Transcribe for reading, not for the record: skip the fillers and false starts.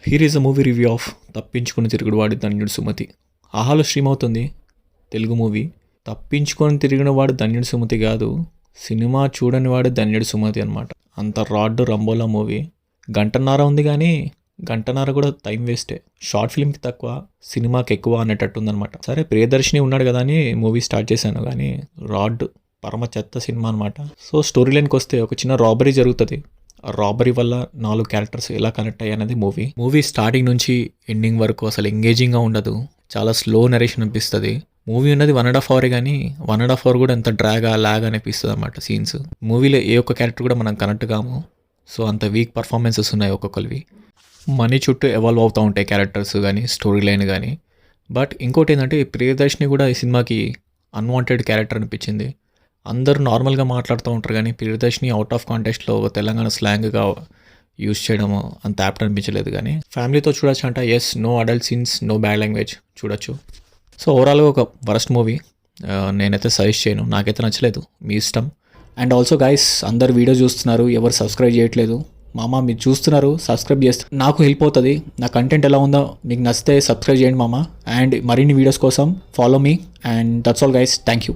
Here is a movie review of తప్పించుకుని తిరుగుడువాడి ధన్యుడు సుమతి. ఆహాలో స్ట్రీమ్ అవుతుంది తెలుగు మూవీ. తప్పించుకొని తిరిగిన వాడు ధన్యుడు సుమతి కాదు, సినిమా చూడని వాడు ధన్యుడు సుమతి అనమాట. అంత రాడ్ రంబోలా మూవీ. గంటన్నర ఉంది కానీ గంటన్నర కూడా టైం వేస్టే. షార్ట్ ఫిల్మ్కి తక్కువ, సినిమాకి ఎక్కువ అనేటట్టు ఉందనమాట. సరే ప్రియదర్శిని ఉన్నాడు కదా అని మూవీ స్టార్ట్ చేశాను, కానీ రాడ్ పరమ చెత్త సినిమా అనమాట. సో స్టోరీ లైన్కి వస్తే ఒక చిన్న రాబరీ జరుగుతుంది. ఆ రాబరీ వల్ల 4 క్యారెక్టర్స్ ఎలా కనెక్ట్ అయ్యాయి అనేది మూవీ స్టార్టింగ్ నుంచి ఎండింగ్ వరకు అసలు ఎంగేజింగ్గా ఉండదు. చాలా స్లో నరేషన్ అనిపిస్తుంది. మూవీ ఉన్నది 1.5 అవర్, కానీ 1.5 అవర్ కూడా ఎంత లాగ్ అనిపిస్తుంది అనమాట సీన్స్. మూవీలో ఏ ఒక్క క్యారెక్టర్ కూడా మనం కనెక్ట్ కాము. సో అంత వీక్ పర్ఫార్మెన్సెస్ ఉన్నాయి ఒక్కొక్కరివి. మనీ చుట్టూ ఎవాల్వ్ అవుతూ ఉంటాయి క్యారెక్టర్స్ కానీ స్టోరీ లైన్ కానీ. బట్ ఇంకోటి ఏంటంటే ప్రియదర్శిని కూడా ఈ సినిమాకి అన్వాంటెడ్ క్యారెక్టర్ అనిపించింది. అందరూ నార్మల్గా మాట్లాడుతూ ఉంటారు కానీ ప్రియదర్శిని అవుట్ ఆఫ్ కాంటెక్స్ట్లో తెలంగాణ స్లాంగ్గా యూస్ చేయడం అంత యాప్ట్ అనిపించలేదు. కానీ ఫ్యామిలీతో చూడొచ్చు అంట. Yes, no adult scenes, no bad language, చూడొచ్చు. సో ఓవరాల్గా ఒక వరస్ట్ మూవీ. నేనైతే సజెస్ట్ చేయను, నాకైతే నచ్చలేదు, మీ ఇష్టం. అండ్ ఆల్సో గైస్, అందరు వీడియో చూస్తున్నారు, ఎవరు సబ్స్క్రైబ్ చేయట్లేదు. మామ మీరు చూస్తున్నారు, సబ్స్క్రైబ్ చేస్తే నాకు హెల్ప్ అవుతుంది. నా కంటెంట్ ఎలా ఉందో మీకు నచ్చితే సబ్స్క్రైబ్ చేయండి మామ. అండ్ మరిన్ని వీడియోస్ కోసం follow me. And that's all guys, thank you.